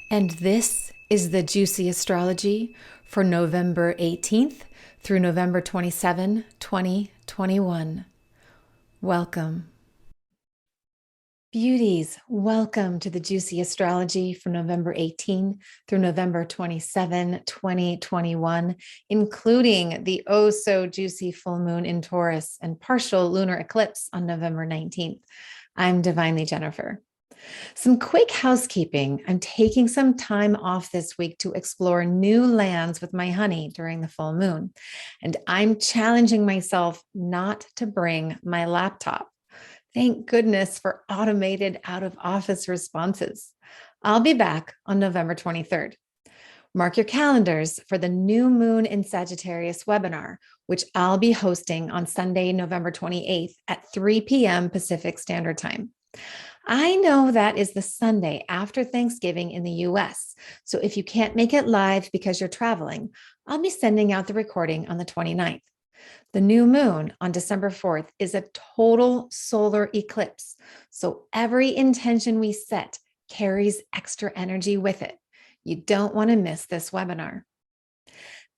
And this is the Juicy Astrology for November 18th through November 27, 2021. Welcome. Beauties, welcome to the Juicy Astrology for November 18 through November 27, 2021, including the oh so juicy full moon in Taurus and partial lunar eclipse on November 19th. I'm Divinely Jennifer. Some quick housekeeping. I'm taking some time off this week to explore new lands with my honey during the full moon. And I'm challenging myself not to bring my laptop. Thank goodness for automated out of office responses. I'll be back on November 23rd. Mark your calendars for the new moon in Sagittarius webinar, which I'll be hosting on Sunday, November 28th at 3 p.m. Pacific Standard Time. I know that is the Sunday after Thanksgiving in the US. So if you can't make it live because you're traveling, I'll be sending out the recording on the 29th. The new moon on December 4th is a total solar eclipse. So every intention we set carries extra energy with it. You don't want to miss this webinar.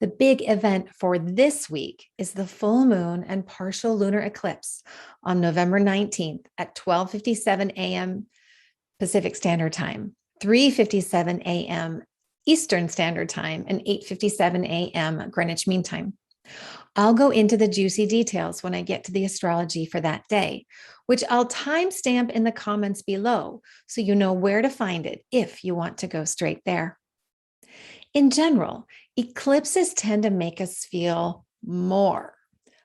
The big event for this week is the full moon and partial lunar eclipse on November 19th at 12:57 a.m. Pacific Standard Time, 3:57 a.m. Eastern Standard Time, and 8:57 a.m. Greenwich Mean Time. I'll go into the juicy details when I get to the astrology for that day, which I'll timestamp in the comments below so you know where to find it if you want to go straight there. In general, eclipses tend to make us feel more.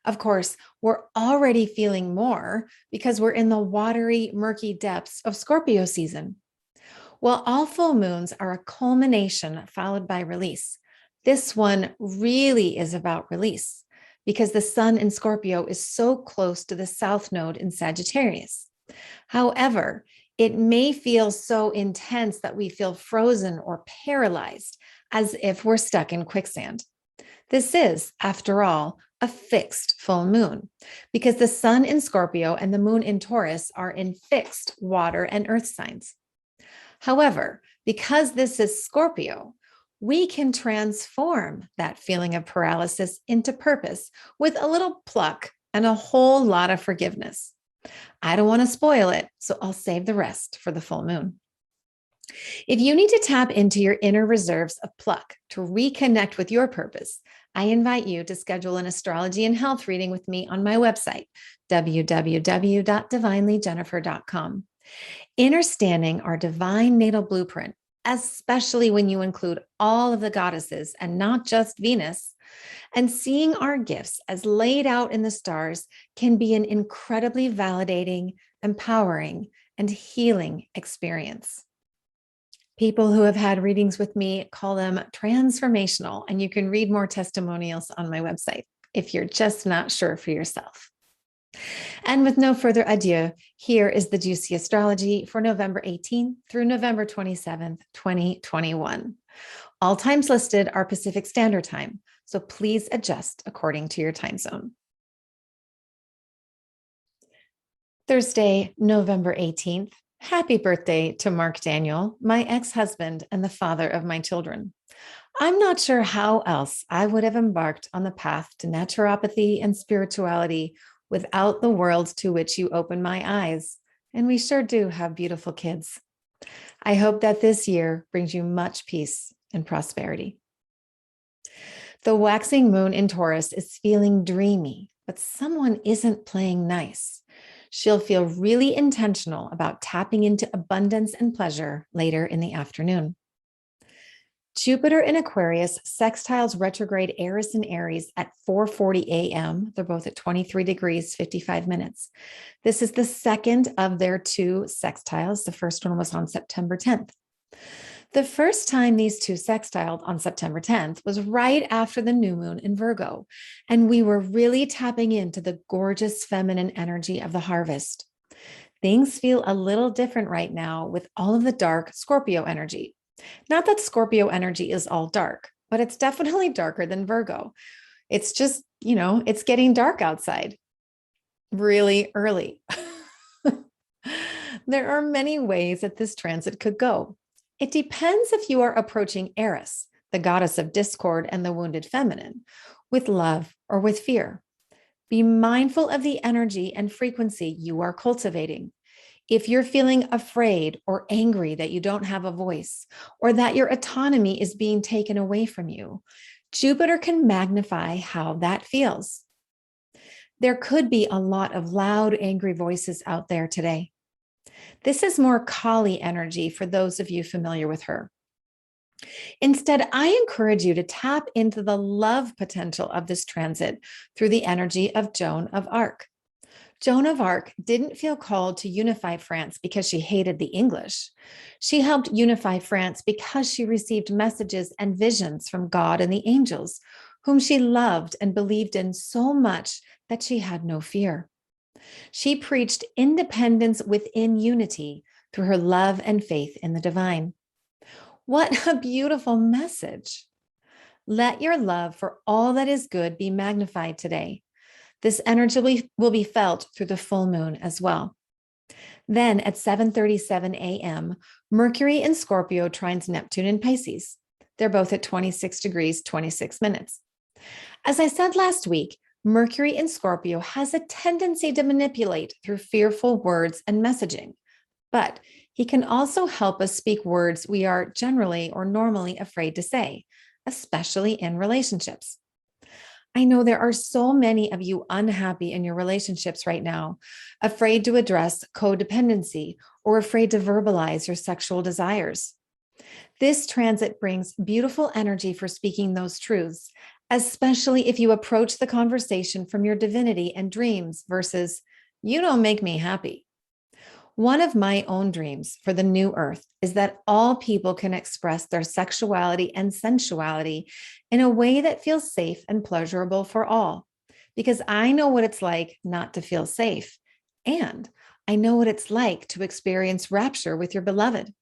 Of course, we're already feeling more because we're in the watery, murky depths of Scorpio season. While all full moons are a culmination followed by release, this one really is about release because the sun in Scorpio is so close to the South Node in Sagittarius. However, it may feel so intense that we feel frozen or paralyzed, as if we're stuck in quicksand. This is, after all, a fixed full moon because the sun in Scorpio and the moon in Taurus are in fixed water and earth signs. However, because this is Scorpio, we can transform that feeling of paralysis into purpose with a little pluck and a whole lot of forgiveness. I don't want to spoil it, so I'll save the rest for the full moon. If you need to tap into your inner reserves of pluck to reconnect with your purpose, I invite you to schedule an astrology and health reading with me on my website, www.divinelyjennifer.com. Understanding our divine natal blueprint, especially when you include all of the goddesses and not just Venus, and seeing our gifts as laid out in the stars can be an incredibly validating, empowering, and healing experience. People who have had readings with me call them transformational, and you can read more testimonials on my website if you're just not sure for yourself. And with no further ado, here is the juicy astrology for November 18th through November 27th, 2021. All times listed are Pacific Standard Time, so please adjust according to your time zone. Thursday, November 18th. Happy birthday to Mark Daniel, my ex-husband and the father of my children. I'm not sure how else I would have embarked on the path to naturopathy and spirituality without the world to which you opened my eyes. And we sure do have beautiful kids. I hope that this year brings you much peace and prosperity. The waxing moon in Taurus is feeling dreamy, but someone isn't playing nice. She'll feel really intentional about tapping into abundance and pleasure later in the afternoon. Jupiter in Aquarius sextiles retrograde Eris in Aries at 4:40 a.m. They're both at 23 degrees, 55 minutes. This is the second of their two sextiles. The first one was on September 10th. The first time these two sextiled on September 10th was right after the new moon in Virgo, and we were really tapping into the gorgeous feminine energy of the harvest. Things feel a little different right now with all of the dark Scorpio energy. Not that Scorpio energy is all dark, but it's definitely darker than Virgo. It's just, it's getting dark outside really early. There are many ways that this transit could go. It depends if you are approaching Eris, the goddess of discord and the wounded feminine, with love or with fear. Be mindful of the energy and frequency you are cultivating. If you're feeling afraid or angry that you don't have a voice or that your autonomy is being taken away from you, Jupiter can magnify how that feels. There could be a lot of loud, angry voices out there today. This is more Kali energy for those of you familiar with her. Instead, I encourage you to tap into the love potential of this transit through the energy of Joan of Arc. Joan of Arc didn't feel called to unify France because she hated the English. She helped unify France because she received messages and visions from God and the angels, whom she loved and believed in so much that she had no fear. She preached independence within unity through her love and faith in the divine. What a beautiful message. Let your love for all that is good be magnified today. This energy will be felt through the full moon as well. Then at 7:37 a.m., Mercury in Scorpio trines Neptune in Pisces. They're both at 26 degrees, 26 minutes. As I said last week, Mercury in Scorpio has a tendency to manipulate through fearful words and messaging, but he can also help us speak words we are generally or normally afraid to say, especially in relationships. I know there are so many of you unhappy in your relationships right now, afraid to address codependency or afraid to verbalize your sexual desires. This transit brings beautiful energy for speaking those truths, especially if you approach the conversation from your divinity and dreams versus, you don't make me happy. One of my own dreams for the new earth is that all people can express their sexuality and sensuality in a way that feels safe and pleasurable for all, because I know what it's like not to feel safe, and I know what it's like to experience rapture with your beloved.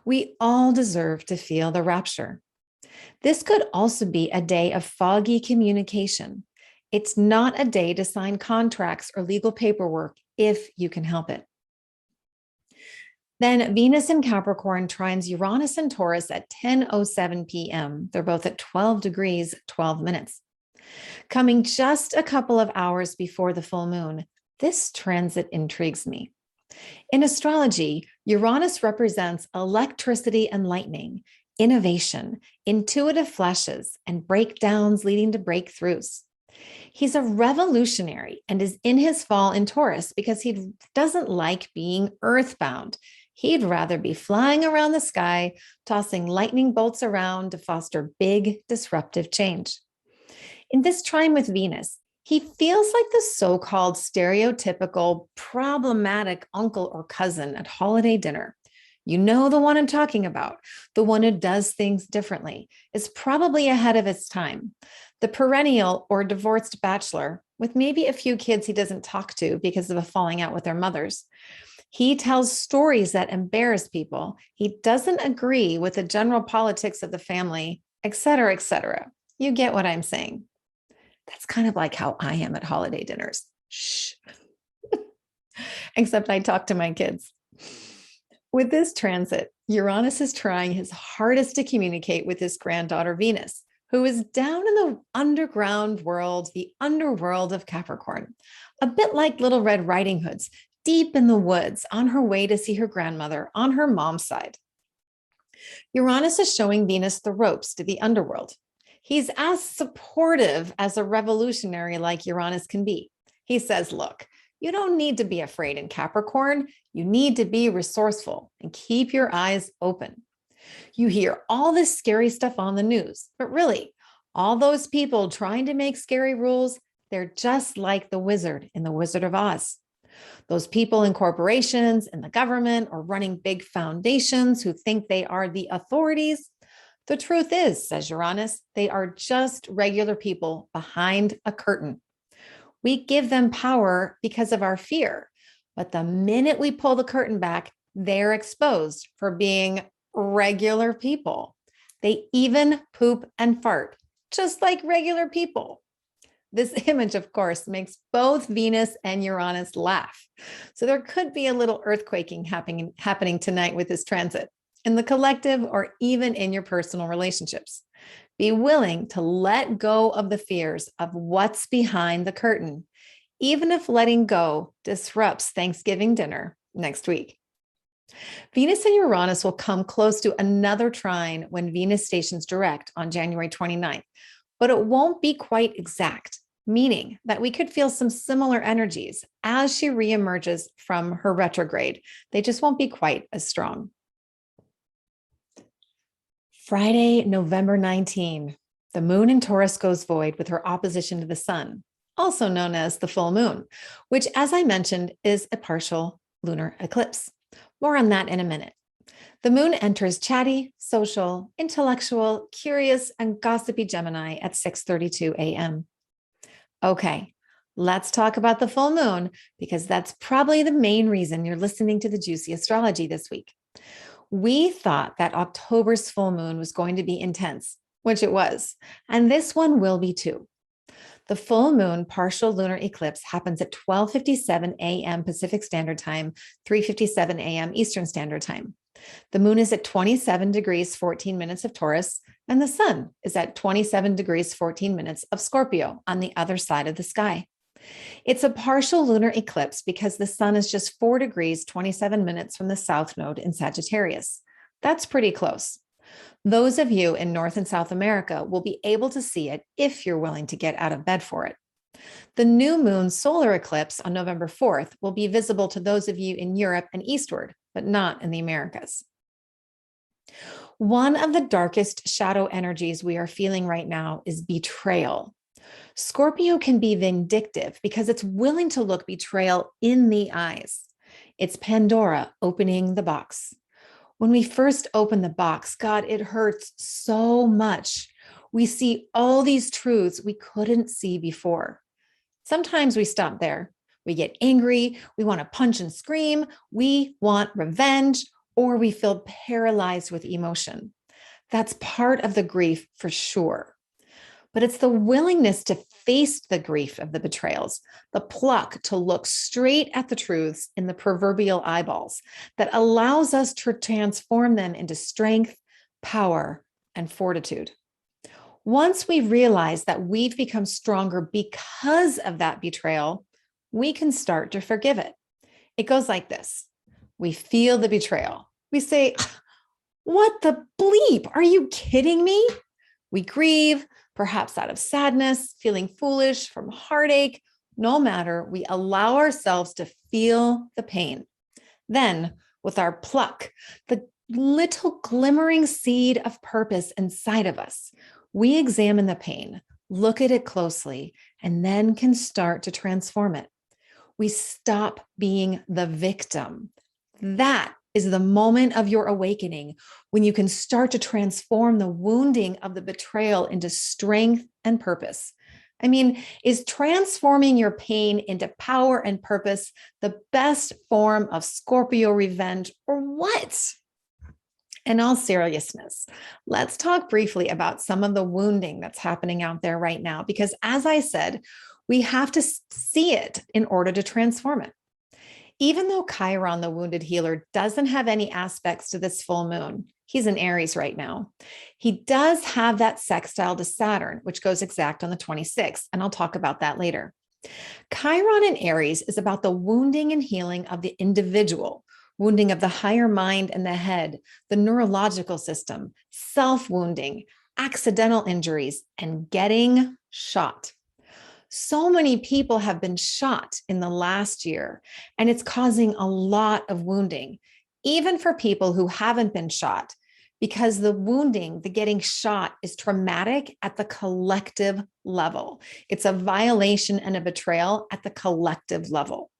We all deserve to feel the rapture. This could also be a day of foggy communication. It's not a day to sign contracts or legal paperwork if you can help it. Then Venus in Capricorn trines Uranus and Taurus at 10:07 p.m. They're both at 12 degrees, 12 minutes. Coming just a couple of hours before the full moon, this transit intrigues me. In astrology, Uranus represents electricity and lightning, innovation, intuitive flashes, and breakdowns leading to breakthroughs. He's a revolutionary and is in his fall in Taurus because he doesn't like being earthbound. He'd rather be flying around the sky, tossing lightning bolts around to foster big, disruptive change. In this trine with Venus, he feels like the so-called stereotypical problematic uncle or cousin at holiday dinner. You know the one I'm talking about, the one who does things differently, is probably ahead of its time. The perennial or divorced bachelor with maybe a few kids he doesn't talk to because of a falling out with their mothers. He tells stories that embarrass people. He doesn't agree with the general politics of the family, et cetera, et cetera. You get what I'm saying. That's kind of like how I am at holiday dinners. Shh. Except I talk to my kids. With this transit, Uranus is trying his hardest to communicate with his granddaughter Venus, who is down in the underground world, the underworld of Capricorn, a bit like Little Red Riding Hood's, deep in the woods on her way to see her grandmother on her mom's side. Uranus is showing Venus the ropes to the underworld. He's as supportive as a revolutionary like Uranus can be. He says, look, you don't need to be afraid in Capricorn. You need to be resourceful and keep your eyes open. You hear all this scary stuff on the news, but really, all those people trying to make scary rules, they're just like the wizard in The Wizard of Oz. Those people in corporations and the government or running big foundations who think they are the authorities. The truth is, says Uranus, they are just regular people behind a curtain. We give them power because of our fear, but the minute we pull the curtain back, they're exposed for being regular people. They even poop and fart, just like regular people. This image, of course, makes both Venus and Uranus laugh. So there could be a little earthquaking happening tonight with this transit. in the collective, or even in your personal relationships. Be willing to let go of the fears of what's behind the curtain, even if letting go disrupts Thanksgiving dinner next week. Venus and Uranus will come close to another trine when Venus stations direct on January 29th, but it won't be quite exact, meaning that we could feel some similar energies as she reemerges from her retrograde. They just won't be quite as strong. Friday, November 19, the moon in Taurus goes void with her opposition to the sun, also known as the full moon, which, as I mentioned, is a partial lunar eclipse. More on that in a minute. The moon enters chatty, social, intellectual, curious, and gossipy Gemini at 6:32 a.m. Okay, let's talk about the full moon, because that's probably the main reason you're listening to the Juicy Astrology this week. We thought that October's full moon was going to be intense, which it was, and this one will be too. The full moon partial lunar eclipse happens at 12:57 a.m. Pacific Standard Time, 3:57 a.m. Eastern Standard Time. The moon is at 27 degrees 14 minutes of Taurus, and the sun is at 27 degrees 14 minutes of Scorpio on the other side of the sky. It's a partial lunar eclipse because the sun is just 4 degrees 27 minutes from the south node in Sagittarius. That's pretty close. Those of you in North and South America will be able to see it if you're willing to get out of bed for it. The new moon solar eclipse on November 4th will be visible to those of you in Europe and eastward, but not in the Americas. One of the darkest shadow energies we are feeling right now is betrayal. Scorpio can be vindictive because it's willing to look betrayal in the eyes. It's Pandora opening the box. When we first open the box, God, it hurts so much. We see all these truths we couldn't see before. Sometimes we stop there. We get angry. We want to punch and scream. We want revenge, or we feel paralyzed with emotion. That's part of the grief for sure. But it's the willingness to face the grief of the betrayals, the pluck to look straight at the truths in the proverbial eyeballs that allows us to transform them into strength, power, and fortitude. Once we realize that we've become stronger because of that betrayal, we can start to forgive it. It goes like this. We feel the betrayal. We say, what the bleep? Are you kidding me? We grieve, perhaps out of sadness, feeling foolish, from heartache. No matter, we allow ourselves to feel the pain. Then, with our pluck, the little glimmering seed of purpose inside of us, we examine the pain, look at it closely, and then can start to transform it. We stop being the victim. That is the moment of your awakening when you can start to transform the wounding of the betrayal into strength and purpose. I mean, is transforming your pain into power and purpose the best form of Scorpio revenge, or what? In all seriousness, let's talk briefly about some of the wounding that's happening out there right now, because as I said, we have to see it in order to transform it. Even though Chiron, the wounded healer, doesn't have any aspects to this full moon, he's in Aries right now. He does have that sextile to Saturn, which goes exact on the 26th, and I'll talk about that later. Chiron in Aries is about the wounding and healing of the individual, wounding of the higher mind and the head, the neurological system, self-wounding, accidental injuries, and getting shot. So many people have been shot in the last year, and it's causing a lot of wounding, even for people who haven't been shot, because the wounding, the getting shot, is traumatic at the collective level. It's a violation and a betrayal at the collective level.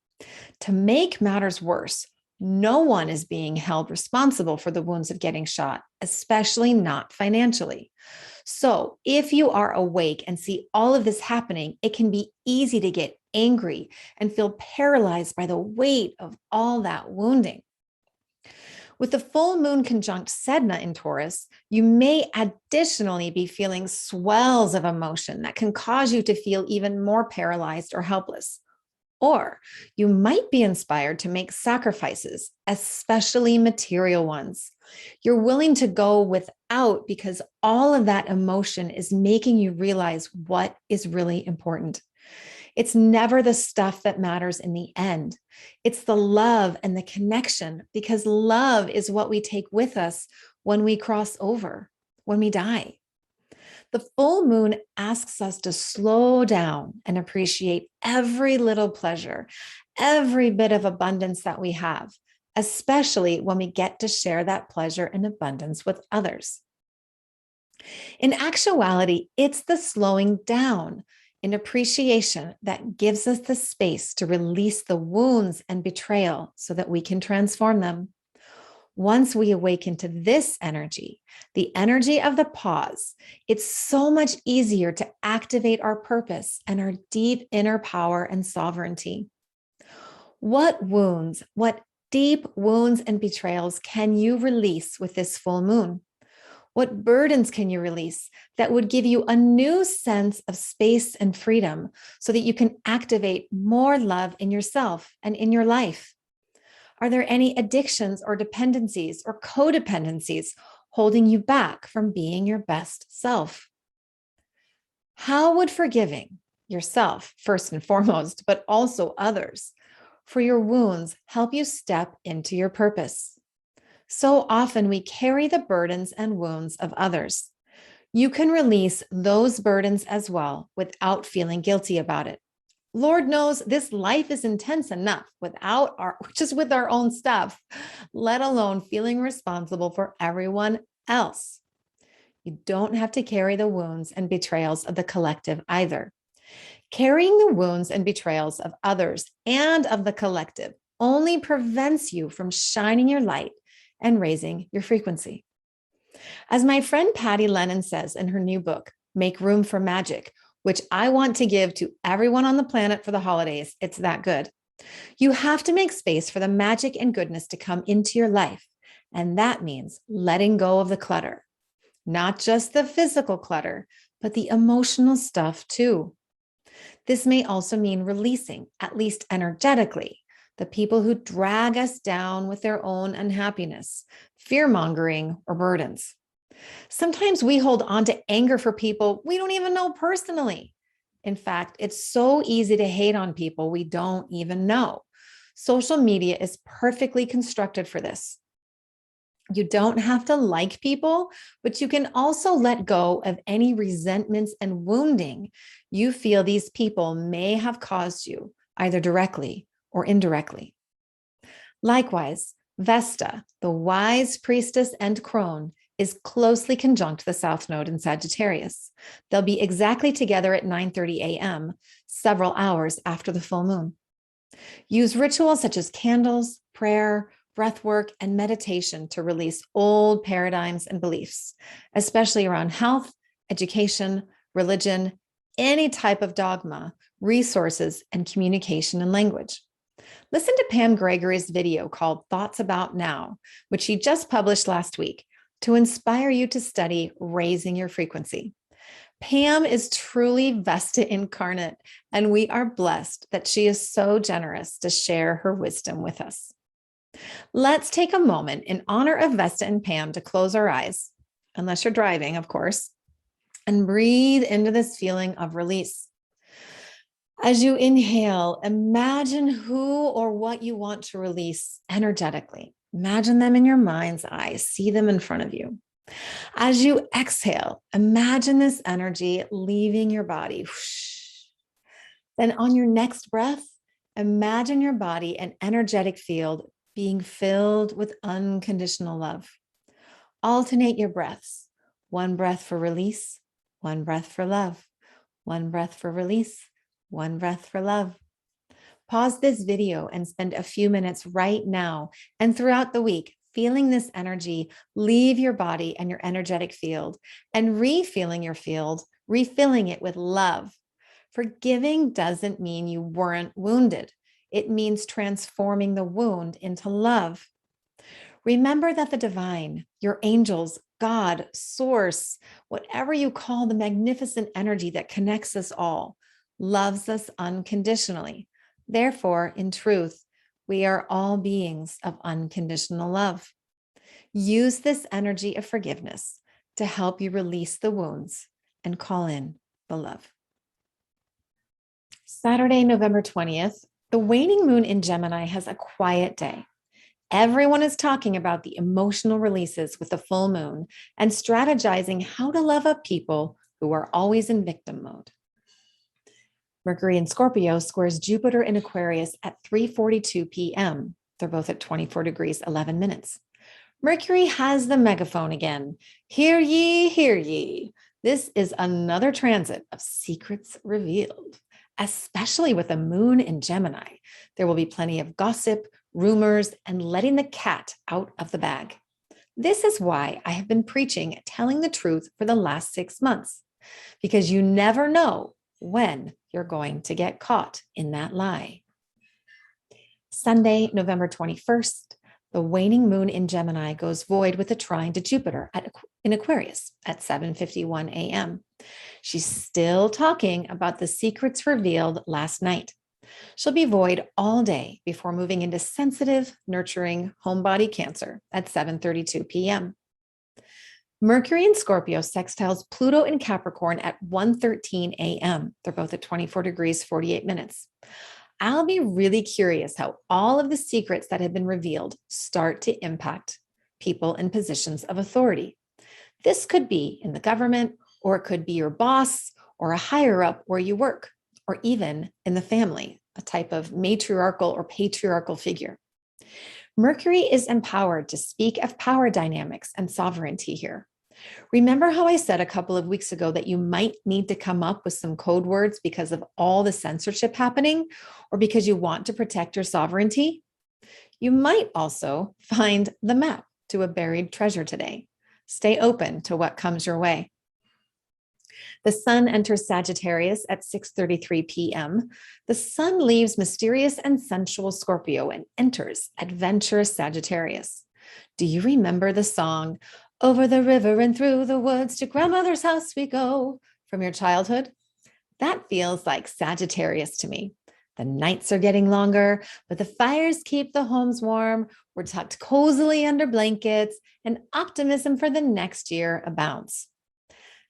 To make matters worse, no one is being held responsible for the wounds of getting shot, especially not financially. So if you are awake and see all of this happening, it can be easy to get angry and feel paralyzed by the weight of all that wounding. With the full moon conjunct Sedna in Taurus, you may additionally be feeling swells of emotion that can cause you to feel even more paralyzed or helpless. Or you might be inspired to make sacrifices, especially material ones. You're willing to go without because all of that emotion is making you realize what is really important. It's never the stuff that matters in the end. It's the love and the connection, because love is what we take with us when we cross over, when we die. The full moon asks us to slow down and appreciate every little pleasure, every bit of abundance that we have, especially when we get to share that pleasure and abundance with others. In actuality, it's the slowing down in appreciation that gives us the space to release the wounds and betrayal so that we can transform them. Once we awaken to this energy, the energy of the pause, it's so much easier to activate our purpose and our deep inner power and sovereignty. What deep wounds and betrayals can you release with this full moon? What burdens can you release that would give you a new sense of space and freedom so that you can activate more love in yourself and in your life? Are there any addictions or dependencies or codependencies holding you back from being your best self? How would forgiving yourself, first and foremost, but also others, for your wounds help you step into your purpose? So often we carry the burdens and wounds of others. You can release those burdens as well without feeling guilty about it. Lord knows this life is intense enough without just with our own stuff, let alone feeling responsible for everyone else. You don't have to carry the wounds and betrayals of the collective either. Carrying the wounds and betrayals of others and of the collective only prevents you from shining your light and raising your frequency. As my friend Patty Lennon says in her new book, Make Room for Magic, which I want to give to everyone on the planet for the holidays, it's that good. You have to make space for the magic and goodness to come into your life. And that means letting go of the clutter, not just the physical clutter, but the emotional stuff too. This may also mean releasing, at least energetically, the people who drag us down with their own unhappiness, fear mongering, or burdens. Sometimes we hold on to anger for people we don't even know personally. In fact, it's so easy to hate on people we don't even know. Social media is perfectly constructed for this. You don't have to like people, but you can also let go of any resentments and wounding you feel these people may have caused you, either directly or indirectly. Likewise, Vesta, the wise priestess and crone, is closely conjunct the South Node in Sagittarius. They'll be exactly together at 9:30 a.m., several hours after the full moon. Use rituals such as candles, prayer, breath work, and meditation to release old paradigms and beliefs, especially around health, education, religion, any type of dogma, resources, and communication and language. Listen to Pam Gregory's video called Thoughts About Now, which she just published last week, to inspire you to study raising your frequency. Pam is truly Vesta incarnate, and we are blessed that she is so generous to share her wisdom with us. Let's take a moment in honor of Vesta and Pam to close our eyes, unless you're driving, of course, and breathe into this feeling of release. As you inhale, imagine who or what you want to release energetically. Imagine them in your mind's eye, see them in front of you. As you exhale, imagine this energy leaving your body. Then on your next breath, imagine your body an energetic field being filled with unconditional love. Alternate your breaths. One breath for release, one breath for love, one breath for release, one breath for love. Pause this video and spend a few minutes right now and throughout the week feeling this energy leave your body and your energetic field, and refilling your field, refilling it with love. Forgiving doesn't mean you weren't wounded. It means transforming the wound into love. Remember that the divine, your angels, God, source, whatever you call the magnificent energy that connects us all, loves us unconditionally. Therefore, in truth, we are all beings of unconditional love. Use this energy of forgiveness to help you release the wounds and call in the love. Saturday, November 20th, the waning moon in Gemini has a quiet day. Everyone is talking about the emotional releases with the full moon and strategizing how to love up people who are always in victim mode. Mercury in Scorpio squares Jupiter in Aquarius at 3:42 p.m. They're both at 24 degrees, 11 minutes. Mercury has the megaphone again. Hear ye, hear ye. This is another transit of secrets revealed, especially with the moon in Gemini. There will be plenty of gossip, rumors, and letting the cat out of the bag. This is why I have been preaching telling the truth for the last 6 months, because you never know when you're going to get caught in that lie. Sunday, November 21st, the waning moon in Gemini goes void with a trine to Jupiter in Aquarius at 7:51 a.m. She's still talking about the secrets revealed last night. She'll be void all day before moving into sensitive, nurturing homebody Cancer at 7:32 p.m. Mercury in Scorpio sextiles Pluto in Capricorn at 1:13 a.m. They're both at 24 degrees, 48 minutes. I'll be really curious how all of the secrets that have been revealed start to impact people in positions of authority. This could be in the government, or it could be your boss, or a higher up where you work, or even in the family, a type of matriarchal or patriarchal figure. Mercury is empowered to speak of power dynamics and sovereignty here. Remember how I said a couple of weeks ago that you might need to come up with some code words because of all the censorship happening, or because you want to protect your sovereignty? You might also find the map to a buried treasure today. Stay open to what comes your way. The sun enters Sagittarius at 6:33 p.m. The sun leaves mysterious and sensual Scorpio and enters adventurous Sagittarius. Do you remember the song, "Over the river and through the woods to grandmother's house we go," from your childhood? That feels like Sagittarius to me. The nights are getting longer, but the fires keep the homes warm. We're tucked cozily under blankets, and optimism for the next year abounds.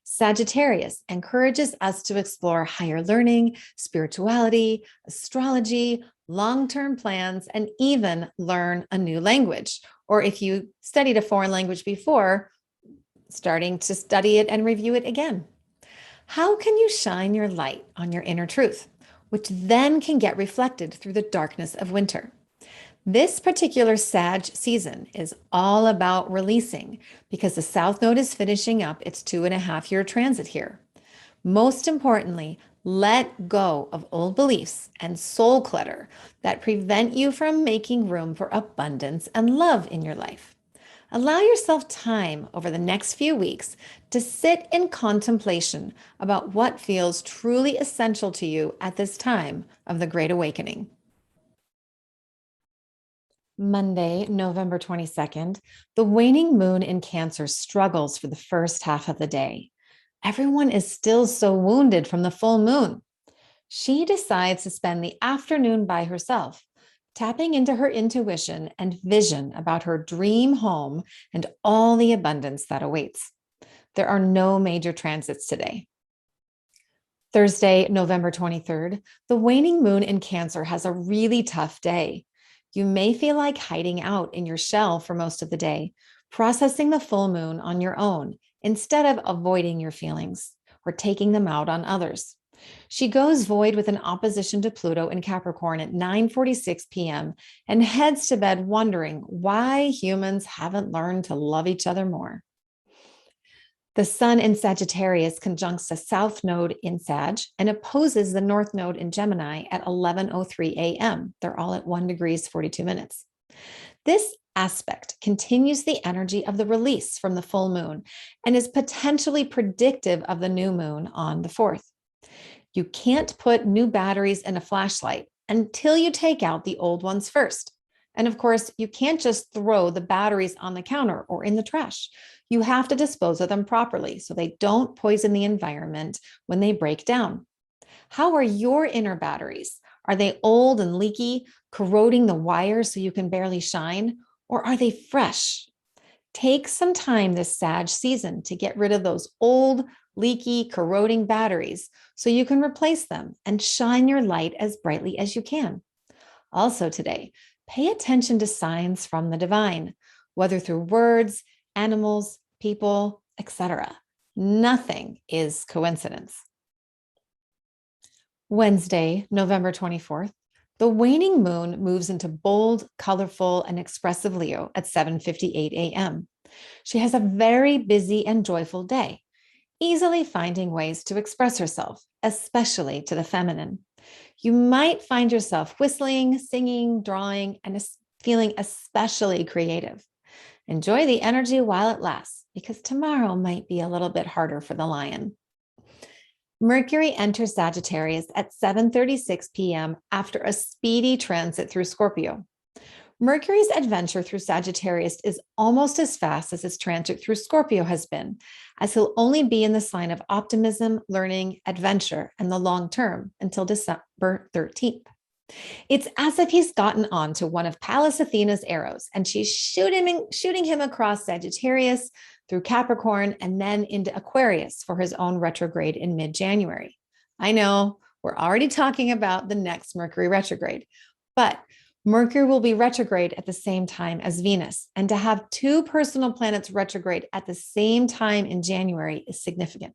Sagittarius encourages us to explore higher learning, spirituality, astrology, long-term plans, and even learn a new language. Or if you studied a foreign language before, starting to study it and review it again. How can you shine your light on your inner truth, which then can get reflected through the darkness of winter? This particular Sag season is all about releasing, because the South Node is finishing up its 2.5-year transit here. Most importantly, let go of old beliefs and soul clutter that prevent you from making room for abundance and love in your life. Allow yourself time over the next few weeks to sit in contemplation about what feels truly essential to you at this time of the Great Awakening. Monday, November 22nd, the waning moon in Cancer struggles for the first half of the day. Everyone is still so wounded from the full moon. She decides to spend the afternoon by herself, tapping into her intuition and vision about her dream home and all the abundance that awaits. There are no major transits today. Thursday, November 23rd, the waning moon in Cancer has a really tough day. You may feel like hiding out in your shell for most of the day, processing the full moon on your own instead of avoiding your feelings or taking them out on others. She goes void with an opposition to Pluto in Capricorn at 9:46 p.m. and heads to bed wondering why humans haven't learned to love each other more. The sun in Sagittarius conjuncts the South Node in Sag and opposes the North Node in Gemini at 11:03 a.m. They're all at 1 degrees, 42 minutes. This aspect continues the energy of the release from the full moon and is potentially predictive of the new moon on the 4th. You can't put new batteries in a flashlight until you take out the old ones first. And of course, you can't just throw the batteries on the counter or in the trash. You have to dispose of them properly so they don't poison the environment when they break down. How are your inner batteries? Are they old and leaky, corroding the wires so you can barely shine? Or are they fresh? Take some time this Sag season to get rid of those old, leaky, corroding batteries so you can replace them and shine your light as brightly as you can. Also today, pay attention to signs from the divine, whether through words, animals, people, etc. Nothing is coincidence. Wednesday, November 24th, the waning moon moves into bold, colorful, and expressive Leo at 7:58 a.m. She has a very busy and joyful day, easily finding ways to express herself, especially to the feminine. You might find yourself whistling, singing, drawing, and feeling especially creative. Enjoy the energy while it lasts, because tomorrow might be a little bit harder for the lion. Mercury enters Sagittarius at 7:36 p.m. after a speedy transit through Scorpio. Mercury's adventure through Sagittarius is almost as fast as his transit through Scorpio has been, as he'll only be in the sign of optimism, learning, adventure, and the long term until December 13th. It's as if he's gotten onto one of Pallas Athena's arrows and she's shooting him across Sagittarius through Capricorn and then into Aquarius for his own retrograde in mid-January. I know we're already talking about the next Mercury retrograde, but Mercury will be retrograde at the same time as Venus, and to have two personal planets retrograde at the same time in January is significant.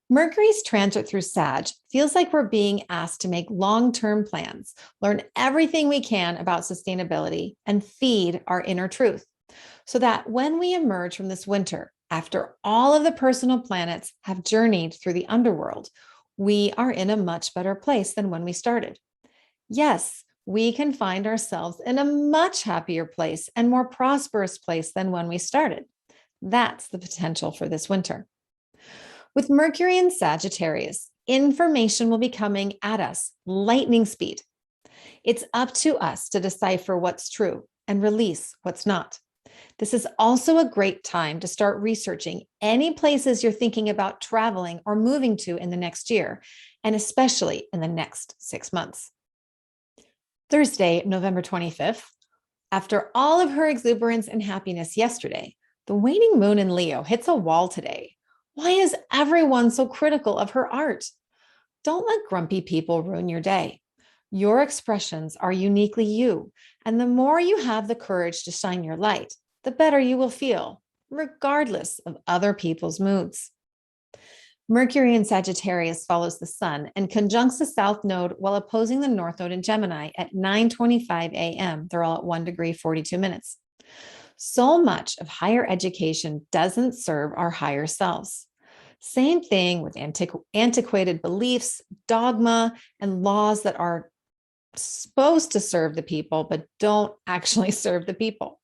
Mercury's transit through Sag feels like we're being asked to make long-term plans, learn everything we can about sustainability, and feed our inner truth, so that when we emerge from this winter, after all of the personal planets have journeyed through the underworld, we are in a much better place than when we started. Yes, we can find ourselves in a much happier place and more prosperous place than when we started. That's the potential for this winter. With Mercury in Sagittarius, information will be coming at us lightning speed. It's up to us to decipher what's true and release what's not. This is also a great time to start researching any places you're thinking about traveling or moving to in the next year, and especially in the next 6 months. Thursday, November 25th, after all of her exuberance and happiness yesterday, the waning moon in Leo hits a wall today. Why is everyone so critical of her art? Don't let grumpy people ruin your day. Your expressions are uniquely you, and the more you have the courage to shine your light, the better you will feel, regardless of other people's moods. Mercury in Sagittarius follows the sun and conjuncts the south node while opposing the north node in Gemini at 9:25 a.m. They're all at 1 degree, 42 minutes. So much of higher education doesn't serve our higher selves. Same thing with antiquated beliefs, dogma, and laws that are supposed to serve the people, but don't actually serve the people.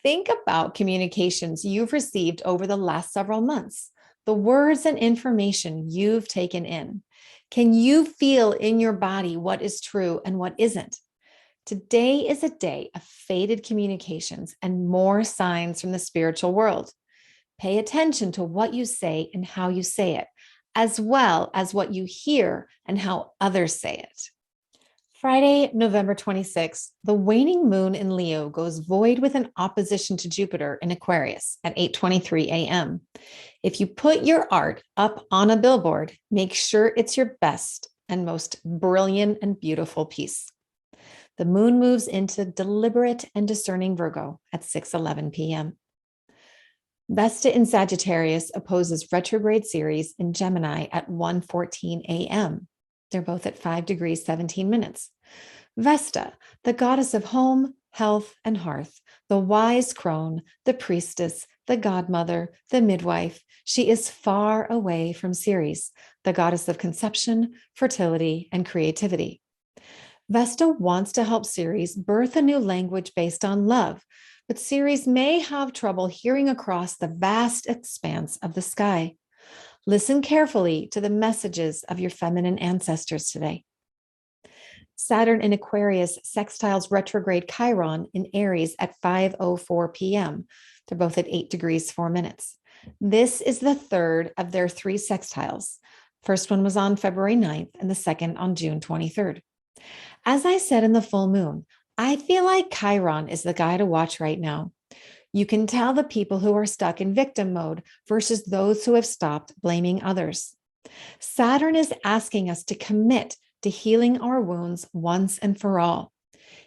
Think about communications you've received over the last several months, the words and information you've taken in. Can you feel in your body what is true and what isn't? Today is a day of faded communications and more signs from the spiritual world. Pay attention to what you say and how you say it, as well as what you hear and how others say it. Friday, November 26th, the waning moon in Leo goes void with an opposition to Jupiter in Aquarius at 8:23 a.m. If you put your art up on a billboard, make sure it's your best and most brilliant and beautiful piece. The moon moves into deliberate and discerning Virgo at 6:11 p.m. Vesta in Sagittarius opposes retrograde Ceres in Gemini at 1:14 a.m. They're both at 5 degrees, 17 minutes. Vesta, the goddess of home, health, and hearth, the wise crone, the priestess, the godmother, the midwife. She is far away from Ceres, the goddess of conception, fertility, and creativity. Vesta wants to help Ceres birth a new language based on love, but Ceres may have trouble hearing across the vast expanse of the sky. Listen carefully to the messages of your feminine ancestors today. Saturn in Aquarius sextiles retrograde Chiron in Aries at 5:04 p.m. They're both at 8 degrees, 4 minutes. This is the third of their 3 sextiles. First one was on February 9th and the second on June 23rd. As I said in the full moon, I feel like Chiron is the guy to watch right now. You can tell the people who are stuck in victim mode versus those who have stopped blaming others. Saturn is asking us to commit to healing our wounds once and for all.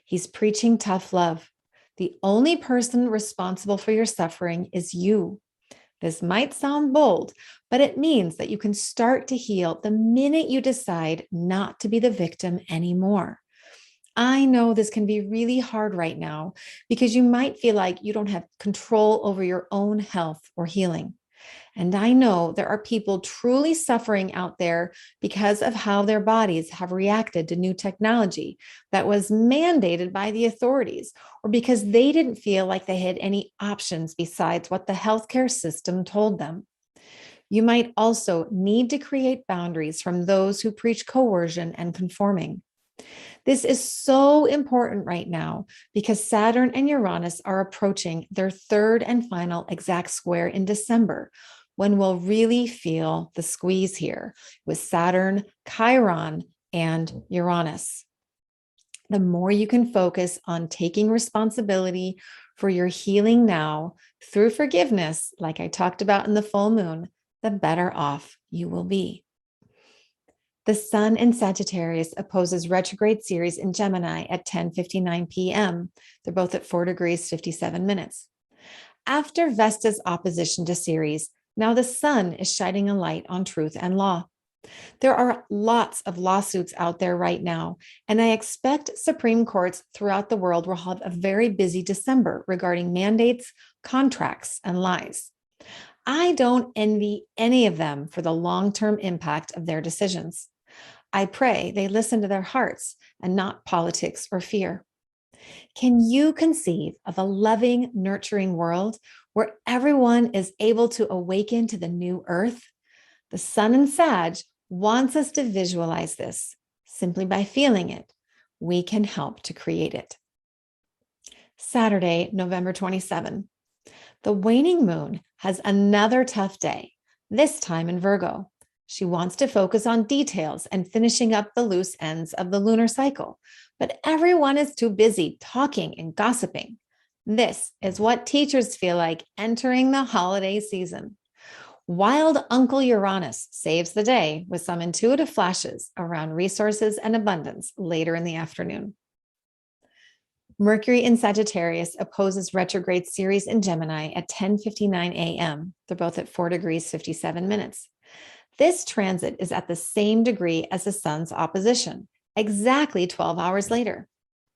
He's preaching tough love. The only person responsible for your suffering is you. This might sound bold, but it means that you can start to heal the minute you decide not to be the victim anymore. I know this can be really hard right now because you might feel like you don't have control over your own health or healing. And I know there are people truly suffering out there because of how their bodies have reacted to new technology that was mandated by the authorities, or because they didn't feel like they had any options besides what the healthcare system told them. You might also need to create boundaries from those who preach coercion and conforming. This is so important right now because Saturn and Uranus are approaching their third and final exact square in December, when we'll really feel the squeeze here with Saturn, Chiron, and Uranus. The more you can focus on taking responsibility for your healing now through forgiveness, like I talked about in the full moon, the better off you will be. The Sun in Sagittarius opposes retrograde Ceres in Gemini at 10:59 p.m. They're both at 4 degrees 57 minutes. After Vesta's opposition to Ceres, now the Sun is shining a light on truth and law. There are lots of lawsuits out there right now, and I expect Supreme Courts throughout the world will have a very busy December regarding mandates, contracts, and lies. I don't envy any of them for the long-term impact of their decisions. I pray they listen to their hearts and not politics or fear. Can you conceive of a loving, nurturing world where everyone is able to awaken to the new earth? The Sun in Sag wants us to visualize this. Simply by feeling it, we can help to create it. Saturday, November 27. The waning moon has another tough day, this time in Virgo. She wants to focus on details and finishing up the loose ends of the lunar cycle, but everyone is too busy talking and gossiping. This is what teachers feel like entering the holiday season. Wild Uncle Uranus saves the day with some intuitive flashes around resources and abundance later in the afternoon. Mercury in Sagittarius opposes retrograde Ceres in Gemini at 10:59 a.m. They're both at 4 degrees 57 minutes. This transit is at the same degree as the Sun's opposition, exactly 12 hours later.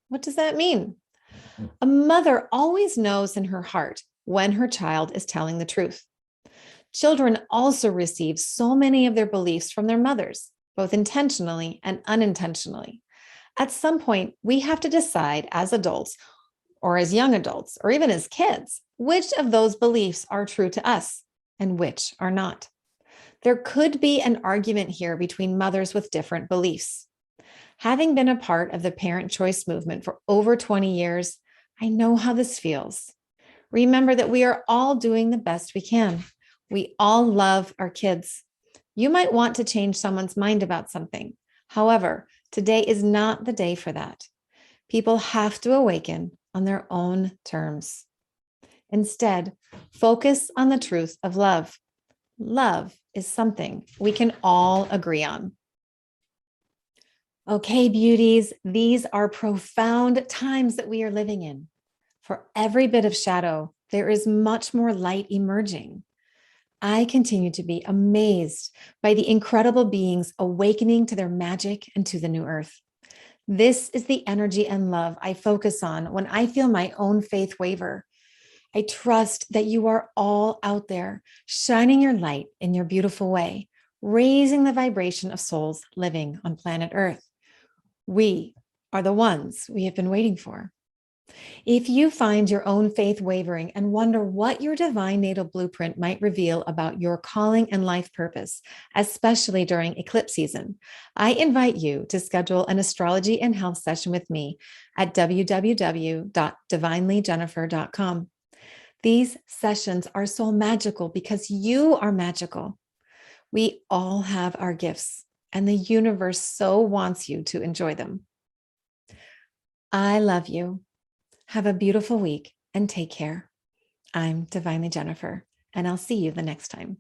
What does that mean? A mother always knows in her heart when her child is telling the truth. Children also receive so many of their beliefs from their mothers, both intentionally and unintentionally. At some point, we have to decide as adults, or as young adults, or even as kids, which of those beliefs are true to us and which are not. There could be an argument here between mothers with different beliefs. Having been a part of the parent choice movement for over 20 years, I know how this feels. Remember that we are all doing the best we can. We all love our kids. You might want to change someone's mind about something. However, today is not the day for that. People have to awaken on their own terms. Instead, focus on the truth of love. Love is something we can all agree on. Okay, beauties, these are profound times that we are living in. For every bit of shadow, there is much more light emerging. I continue to be amazed by the incredible beings awakening to their magic and to the new earth. This is the energy and love I focus on when I feel my own faith waver. I trust that you are all out there shining your light in your beautiful way, raising the vibration of souls living on planet Earth. We are the ones we have been waiting for. If you find your own faith wavering and wonder what your divine natal blueprint might reveal about your calling and life purpose, especially during eclipse season, I invite you to schedule an astrology and health session with me at www.divinelyjennifer.com. These sessions are so magical because you are magical. We all have our gifts, and the universe so wants you to enjoy them. I love you. Have a beautiful week and take care. I'm Divinely Jennifer, and I'll see you the next time.